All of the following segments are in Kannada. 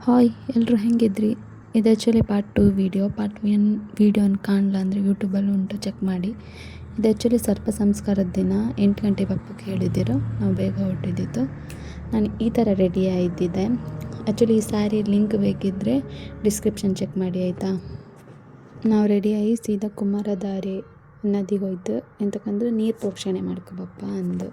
ಹಾಯ್ ಎಲ್ಲರೂ ಹೆಂಗಿದ್ರಿ? ಇದು ಆ್ಯಕ್ಚುಲಿ ಪಾರ್ಟ್ 2 ವೀಡಿಯೋ. ಪಾರ್ಟ್ 1 ವೀಡಿಯೋನ ಕಾಣಲ್ಲ ಅಂದರೆ ಯೂಟ್ಯೂಬಲ್ಲಿ ಉಂಟು, ಚೆಕ್ ಮಾಡಿ. ಇದು ಆ್ಯಕ್ಚುಲಿ ಸರ್ಪ ಸಂಸ್ಕಾರದ ದಿನ 8 ಗಂಟೆ ಬಪ್ಪಕ್ಕೆ ಹೇಳಿದ್ದಿರು, ನಾವು ಬೇಗ ಹೊರಟಿದ್ದಿತ್ತು. ನಾನು ಈ ಥರ ರೆಡಿ ಆಗಿದ್ದಿದ್ದೆ. ಆ್ಯಕ್ಚುಲಿ ಈ ಸ್ಯಾರಿ ಲಿಂಕ್ ಬೇಕಿದ್ದರೆ ಡಿಸ್ಕ್ರಿಪ್ಷನ್ ಚೆಕ್ ಮಾಡಿ ಆಯಿತಾ. ನಾವು ರೆಡಿಯಾಗಿ ಸೀದಾ ಕುಮಾರಧಾರೆ ನದಿಗೆ ಹೋಯ್ತು, ಎಂತಕ್ಕಂದ್ರೆ ನೀರು ಪ್ರೋಕ್ಷಣೆ ಮಾಡ್ಕೊಬಪ್ಪ ಅಂದು.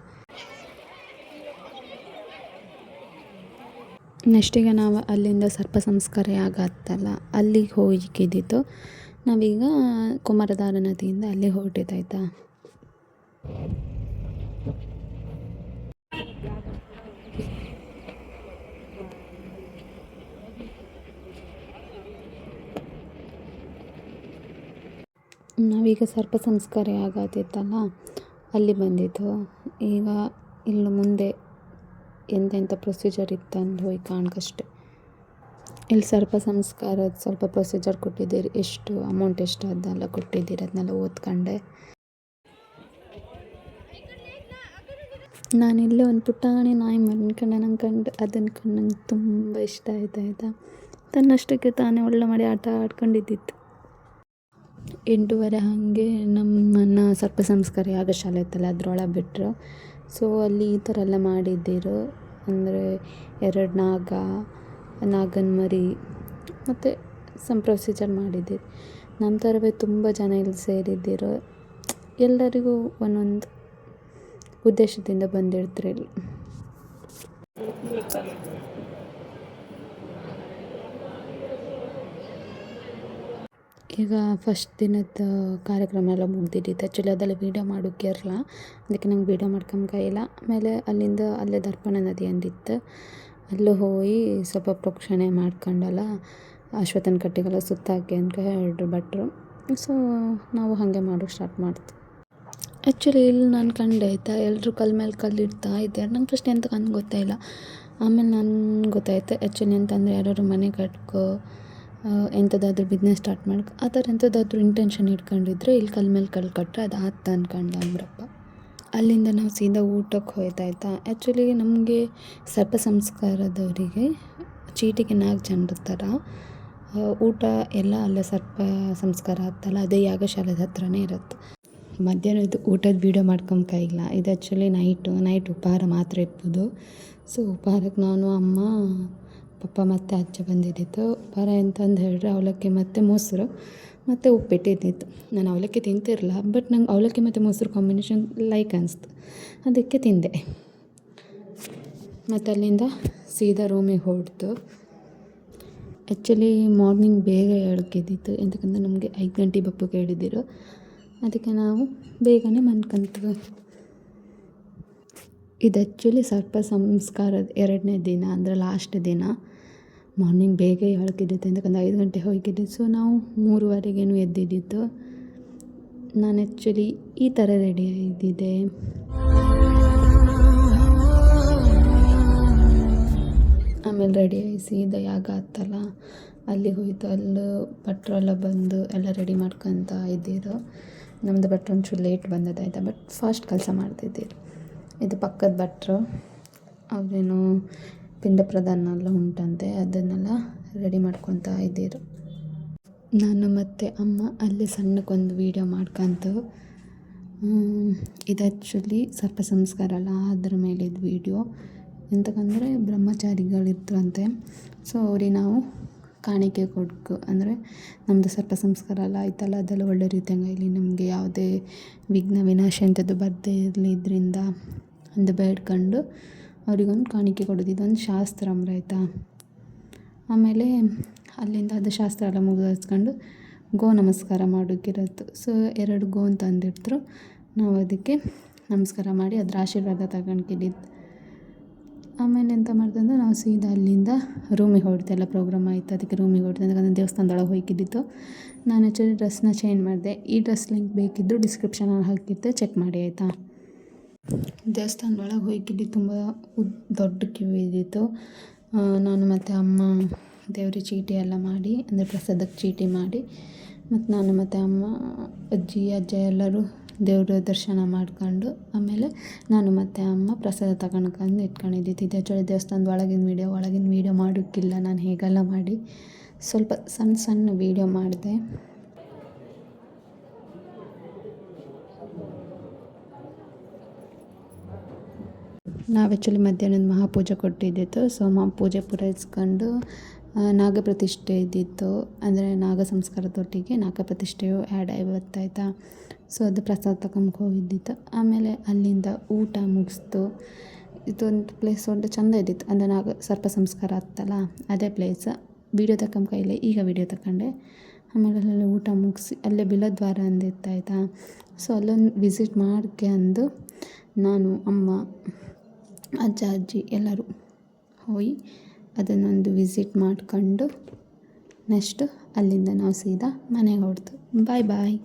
ನೆಕ್ಸ್ಟಿಗೆ ನಾವು ಅಲ್ಲಿಂದ ಸರ್ಪ ಸಂಸ್ಕಾರ ಆಗತ್ತಲ್ಲ ಅಲ್ಲಿಗೆ ಹೋಗಿದ್ದಿತ್ತು. ನಾವೀಗ ಕುಮಾರಧಾರಾ ನದಿಯಿಂದ ಅಲ್ಲಿ ಹೊರಟಿದ್ದಾಯ್ತಾ. ನಾವೀಗ ಸರ್ಪ ಸಂಸ್ಕಾರ ಆಗತ್ತಿತ್ತಲ್ಲ ಅಲ್ಲಿ ಬಂದಿತ್ತು. ಈಗ ಇಲ್ಲಿ ಮುಂದೆ ಎಂತೆಂಥ ಪ್ರೊಸೀಜರ್ ಇತ್ತು ಅಂತ ಹೋಗಿ ಕಾಣ್ಕಷ್ಟೆ. ಇಲ್ಲಿ ಸರ್ಪ ಸಂಸ್ಕಾರದ ಸ್ವಲ್ಪ ಪ್ರೊಸೀಜರ್ ಕೊಟ್ಟಿದ್ದೀರಿ, ಎಷ್ಟು ಅಮೌಂಟ್ ಎಷ್ಟು ಅದನ್ನೆಲ್ಲ ಕೊಟ್ಟಿದ್ದೀರಿ, ಅದನ್ನೆಲ್ಲ ಓದ್ಕೊಂಡೆ. ನಾನಿಲ್ಲೇ ಒಂದು ಪುಟಾಣಿ ನಾಯಿ ಮನ್ಕೊಂಡೆ, ನಂಗೆ ಅದನ್ನು ಕಂಡು ನಂಗೆ ತುಂಬ ಇಷ್ಟ ಆಯ್ತಾ. ತನ್ನಷ್ಟಕ್ಕೆ ತಾನೇ ಒಳ್ಳೆ ಮಾಡಿ ಆಟ ಆಡ್ಕೊಂಡಿದ್ದಿತ್ತು. 8:30 ಹಾಗೆ ನಮ್ಮನ್ನು ಸರ್ಪ ಸಂಸ್ಕಾರ ಯಾಗ ಶಾಲೆ ಇತ್ತಲ್ಲ ಅದ್ರೊಳಗೆ ಬಿಟ್ಟರು. ಸೊ ಅಲ್ಲಿ ಈ ಥರ ಎಲ್ಲ ಮಾಡಿದ್ದಿರು, ಅಂದರೆ 2 ನಾಗನ ಮರಿ ಮತ್ತು ಪ್ರೊಸೀಜರ್ ಮಾಡಿದ್ದೀರಿ. ನಮ್ಮ ಥರವೇ ತುಂಬ ಜನ ಇಲ್ಲಿ ಸೇರಿದ್ದಿರು. ಎಲ್ಲರಿಗೂ ಒಂದೊಂದು ಉದ್ದೇಶದಿಂದ ಬಂದಿರ್ತಾರೆ ಇಲ್ಲಿ. ಈಗ ಫಸ್ಟ್ ದಿನದ ಕಾರ್ಯಕ್ರಮ ಎಲ್ಲ ಮುಗ್ದಿದ್ದಿತ್ತು. ಆ್ಯಕ್ಚುಲಿ ಅದೆಲ್ಲ ವೀಡಿಯೋ ಮಾಡೋಕ್ಕೆ ಇರಲ್ಲ, ಅದಕ್ಕೆ ನಂಗೆ ವೀಡಿಯೋ ಮಾಡ್ಕೊಂಬಕೈಲ್ಲ. ಆಮೇಲೆ ಅಲ್ಲಿಂದ ಅಲ್ಲೇ ದರ್ಪಣ ನದಿ ಅಂದಿತ್ತು, ಅಲ್ಲೂ ಹೋಗಿ ಸ್ವಲ್ಪ ಪ್ರೋಕ್ಷಣೆ ಮಾಡ್ಕೊಂಡಲ್ಲ, ಅಶ್ವತ್ಥನ ಕಟ್ಟಿಗೆಲ್ಲ ಸುತ್ತಾಕಿ ಅಂತ ಹೇಳಿದ್ರು ಭಟ್ರು. ಸೊ ನಾವು ಹಾಗೆ ಮಾಡೋಕ್ಕೆ ಸ್ಟಾರ್ಟ್ ಮಾಡ್ತು. ಆ್ಯಕ್ಚುಲಿ ಇಲ್ಲಿ ನಾನು ಕಂಡೆ ಆಯಿತಾ, ಎಲ್ಲರೂ ಕಲ್ಲು ಮೇಲೆ ಕಲ್ಲು ಇಡ್ತಾ ಇದ್ದಾರೆ. ನಂಗೆ ಫಸ್ಟ್ ಎಂತ ಕಂಡು ಗೊತ್ತಾಯಿಲ್ಲ. ಆಮೇಲೆ ನನಗೆ ಗೊತ್ತಾಯ್ತು ಆ್ಯಕ್ಚುಲಿ ಅಂತಂದರೆ ಯಾರು ಮನೆ ಕಟ್ಕೋ, ಎಂಥದ್ದಾದ್ರೂ ಬಿಸ್ನೆಸ್ ಸ್ಟಾರ್ಟ್ ಮಾಡ್ಕೊ, ಆ ಥರ ಎಂಥದ್ದಾದ್ರೂ ಇಂಟೆನ್ಷನ್ ಇಟ್ಕೊಂಡಿದ್ರೆ ಇಲ್ಲಿ ಕಲ್ಲು ಮೇಲೆ ಕಲ್ಲು ಕಟ್ಟರೆ ಅದು ಆತ ಅಂದ್ಕೊಂಡು ಅಂದ್ರಪ್ಪ. ಅಲ್ಲಿಂದ ನಾವು ಸೀದಾ ಊಟಕ್ಕೆ ಹೋಯ್ತಾಯ್ತಾ. ಆ್ಯಕ್ಚುಲಿ ನಮಗೆ ಸರ್ಪ ಸಂಸ್ಕಾರದವರಿಗೆ ಚೀಟಿಗೆ 4 ಜನರ ಥರ ಊಟ ಎಲ್ಲ ಅಲ್ಲೇ ಸರ್ಪ ಸಂಸ್ಕಾರ ಆಗ್ತಲ್ಲ ಅದೇ ಯಾಗಶಾಲೆದ ಹತ್ರನೇ ಇರುತ್ತೆ. ಮಧ್ಯಾಹ್ನದ ಊಟದ ವೀಡಿಯೋ ಮಾಡ್ಕೊಂಬಕೈಲ್ಲ. ಇದು ಆ್ಯಕ್ಚುಲಿ ನೈಟ್ ಉಪಹಾರ ಮಾತ್ರ ಇರ್ಬೋದು. ಸೊ ಉಪಹಾರಕ್ಕೆ ನಾನು, ಅಮ್ಮ, ಪಪ್ಪ ಮತ್ತು ಅಜ್ಜ ಬಂದಿದ್ದಿತ್ತು. ಉಪಹಾರ ಎಂತಂದು ಹೇಳಿದ್ರೆ ಅವಲಕ್ಕಿ ಮತ್ತು ಮೊಸರು ಮತ್ತು ಉಪ್ಪಿಟ್ಟಿದ್ದಿತ್ತು. ನಾನು ಅವಲಕ್ಕಿ ತಿಂತಿರಲ್ಲ, ಬಟ್ ನಂಗೆ ಅವಲಕ್ಕಿ ಮತ್ತು ಮೊಸರು ಕಾಂಬಿನೇಷನ್ ಲೈಕ್ ಅನಿಸ್ತು, ಅದಕ್ಕೆ ತಿಂದೆ. ಮತ್ತು ಅಲ್ಲಿಂದ ಸೀದಾ ರೂಮಿಗೆ ಹೊರಡ್ತು. ಆ್ಯಕ್ಚುಲಿ ಮಾರ್ನಿಂಗ್ ಬೇಗ ಹೇಳ್ಕಿದ್ದಿತ್ತು, ಎಂತಕ್ಕಂದ್ರೆ ನಮಗೆ 5 ಗಂಟೆ ಬಪ್ಪಗೆ ಹೇಳಿದ್ದಿರು, ಅದಕ್ಕೆ ನಾವು ಬೇಗನೆ ಮನ್ಕೊಂತೀವಿ. ಇದು ಆ್ಯಕ್ಚುಲಿ ಸರ್ಪ ಸಂಸ್ಕಾರದ 2ನೇ ದಿನ, ಅಂದರೆ ಲಾಸ್ಟ್ ದಿನ. ಮಾರ್ನಿಂಗ್ ಬೇಗ ಹೇಳ್ಕಿದ್ದಿತ್ತು, ಎಂತಕ್ಕಂದ್ರೆ 5 ಗಂಟೆ ಹೋಗಿದ್ದಿತ್ತು. ಸೊ ನಾವು 3:30ಗೇನು ಎದ್ದಿದ್ದಿತ್ತು. ನಾನು ಆ್ಯಕ್ಚುಲಿ ಈ ಥರ ರೆಡಿ ಆಗಿದ್ದಿದ್ದೆ. ಆಮೇಲೆ ರೆಡಿಯಾಗಿ ಸೀದಾ ಯಾಗ ಆತ್ತಲ್ಲ ಅಲ್ಲಿಗೆ ಹೋಯ್ತು. ಅಲ್ಲಿ ಭಟ್ರೆಲ್ಲ ಬಂದು ಎಲ್ಲ ರೆಡಿ ಮಾಡ್ಕೊತ ಇದ್ದಿರು. ನಮ್ಮದು ಭಟ್ರು ಒಂಚೂರು ಲೇಟ್ ಬಂದದಾಯ್ತಾ, ಬಟ್ ಫಾಸ್ಟ್ ಕೆಲಸ ಮಾಡ್ತಿದ್ದೀರು. ಇದು ಪಕ್ಕದ ಭಟ್ರು, ಅವರೇನು ಪಿಂಡ ಪ್ರದಾನ ಎಲ್ಲ ಉಂಟಂತೆ, ಅದನ್ನೆಲ್ಲ ರೆಡಿ ಮಾಡ್ಕೊತ ಇದ್ದಿರು. ನಾನು ಮತ್ತು ಅಮ್ಮ ಅಲ್ಲಿ ಸಣ್ಣಕ್ಕೊಂದು ವೀಡಿಯೋ ಮಾಡ್ಕೊಂತು. ಇದು ಆ್ಯಕ್ಚುಲಿ ಸರ್ಪ ಸಂಸ್ಕಾರ ಅಲ್ಲ, ಅದ್ರ ಮೇಲಿದ್ದು ವೀಡಿಯೋ. ಎಂತಕ್ಕಂದರೆ ಬ್ರಹ್ಮಚಾರಿಗಳಿರ್ತಂತೆ. ಸೊ ಅವ್ರಿಗೆ ನಾವು ಕಾಣಿಕೆ ಕೊಡ್ಕು, ಅಂದರೆ ನಮ್ಮದು ಸರ್ಪ ಸಂಸ್ಕಾರ ಎಲ್ಲ ಆಯ್ತಲ್ಲ ಅದೆಲ್ಲ ಒಳ್ಳೆ ರೀತಿಯಂಗೆ ಇಲ್ಲಿ ನಮಗೆ ಯಾವುದೇ ವಿಘ್ನ ವಿನಾಶ ಅಂಥದ್ದು ಬರದೇ ಇರಲಿ ಇದರಿಂದ ಒಂದು ಬೇಡ್ಕೊಂಡು ಅವ್ರಿಗೊಂದು ಕಾಣಿಕೆ ಕೊಡೋದು, ಇದೊಂದು ಶಾಸ್ತ್ರ ಆಯಿತಾ. ಆಮೇಲೆ ಅಲ್ಲಿಂದ ಅದು ಶಾಸ್ತ್ರ ಎಲ್ಲ ಮುಗಿಸ್ಕೊಂಡು ಗೋ ನಮಸ್ಕಾರ ಮಾಡೋಕ್ಕಿರತ್ತು. ಸೊ 2 ಗೋ ತಂದಿರ್ತಾರೆ, ನಾವು ಅದಕ್ಕೆ ನಮಸ್ಕಾರ ಮಾಡಿ ಅದ್ರ ಆಶೀರ್ವಾದ ತಗೊಂಡ್ಕಿದ್ದಿದ್ದು. ಆಮೇಲೆ ಎಂತ ಮಾಡ್ತಂದ್ರೆ ನಾವು ಸೀದಾ ಅಲ್ಲಿಂದ ರೂಮಿಗೆ ಹೊರಡ್ತು. ಎಲ್ಲ ಪ್ರೋಗ್ರಾಮ್ ಆಯಿತು, ಅದಕ್ಕೆ ರೂಮಿಗೆ ಹೊರಡ್ತು. ಯಾಕಂದರೆ ದೇವಸ್ಥಾನದೊಳಗೆ ಹೋಗಿದ್ದಿತ್ತು. ನಾನು ಆ್ಯಕ್ಚುಲಿ ಡ್ರೆಸ್ನ ಚೇಂಜ್ ಮಾಡಿದೆ. ಈ ಡ್ರೆಸ್ ಲಿಂಕ್ ಬೇಕಿದ್ದು ಡಿಸ್ಕ್ರಿಪ್ಷನಲ್ಲಿ ಹಾಕಿದ್ದೆ, ಚೆಕ್ ಮಾಡಿ ಆಯಿತಾ. ದೇವಸ್ಥಾನದೊಳಗೆ ಹೋಗಿದ್ದು ತುಂಬ ದೊಡ್ಡ ಕ್ಯೂ ಇದ್ದಿತ್ತು. ನಾನು ಮತ್ತು ಅಮ್ಮ ದೇವ್ರಿಗೆ ಚೀಟಿ ಎಲ್ಲ ಮಾಡಿ, ಅಂದರೆ ಪ್ರಸಾದಕ್ಕೆ ಚೀಟಿ ಮಾಡಿ, ಮತ್ತು ನಾನು ಮತ್ತು ಅಮ್ಮ, ಅಜ್ಜಿ, ಅಜ್ಜ ಎಲ್ಲರೂ ದೇವ್ರ ದರ್ಶನ ಮಾಡ್ಕೊಂಡು ಆಮೇಲೆ ನಾನು ಮತ್ತು ಅಮ್ಮ ಪ್ರಸಾದ ತಗೊಂಡ್ಕೊಂಡು ಇಟ್ಕೊಂಡಿದ್ದಿದ್ದು. ಆ್ಯಕ್ಚುಲಿ ದೇವಸ್ಥಾನದ ಒಳಗಿನ ವೀಡಿಯೋ ಮಾಡೋಕ್ಕಿಲ್ಲ, ನಾನು ಹೇಗೆಲ್ಲ ಮಾಡಿ ಸ್ವಲ್ಪ ಸಣ್ಣ ವೀಡಿಯೋ ಮಾಡಿದೆ. ನಾವು ಆ್ಯಕ್ಚುಲಿ ಮಧ್ಯಾಹ್ನದ ಮಹಾಪೂಜೆ ಕೊಟ್ಟಿದ್ದಿತ್ತು. ಸೊ ಪೂಜೆ ಪೂರೈಸ್ಕೊಂಡು ನಾಗಪ್ರತಿಷ್ಠೆ ಇದ್ದಿತ್ತು, ಅಂದರೆ ನಾಗ ಸಂಸ್ಕಾರದೊಟ್ಟಿಗೆ ನಾಗಪ್ರತಿಷ್ಠೆಯು ಆ್ಯಡ್ ಆಯ್ತಾ. ಸೊ ಅದು ಪ್ರಸಾದ ತಗೊಂಡು ಹೋಗಿದ್ದಿತ್ತು. ಆಮೇಲೆ ಅಲ್ಲಿಂದ ಊಟ ಮುಗಿಸ್ತು. ಇದೊಂದು ಪ್ಲೇಸ್ ಚೆಂದ ಇದ್ದಿತ್ತು, ಅಂದರೆ ನಾಗ ಸರ್ಪ ಸಂಸ್ಕಾರ ಆಗ್ತಲ್ಲ ಅದೇ ಪ್ಲೇಸ್. ವೀಡಿಯೋ ಕೈಲೇ ಈಗ ವೀಡಿಯೋ ತಗೊಂಡೆ. ಆಮೇಲೆ ಅಲ್ಲೆಲ್ಲ ಊಟ ಮುಗಿಸಿ ಅಲ್ಲೇ ಬಿಲದ್ವಾರ ಅಂದಿತ್ತು ಆಯಿತಾ. ಸೊ ಅಲ್ಲೊಂದು ವಿಸಿಟ್ ಮಾಡ್ಕೊಂಡು ನಾನು, ಅಮ್ಮ, ಅಜ್ಜ, ಅಜ್ಜಿ ಎಲ್ಲರೂ ಹೋಗಿ ಅದನ್ನೊಂದು ವಿಸಿಟ್ ಮಾಡ್ಕೊಂಡು ನೆಕ್ಸ್ಟು ಅಲ್ಲಿಂದ ನಾವು ಸೀದಾ ಮನೆಗೆ ಹೊರಟು. ಬಾಯ್.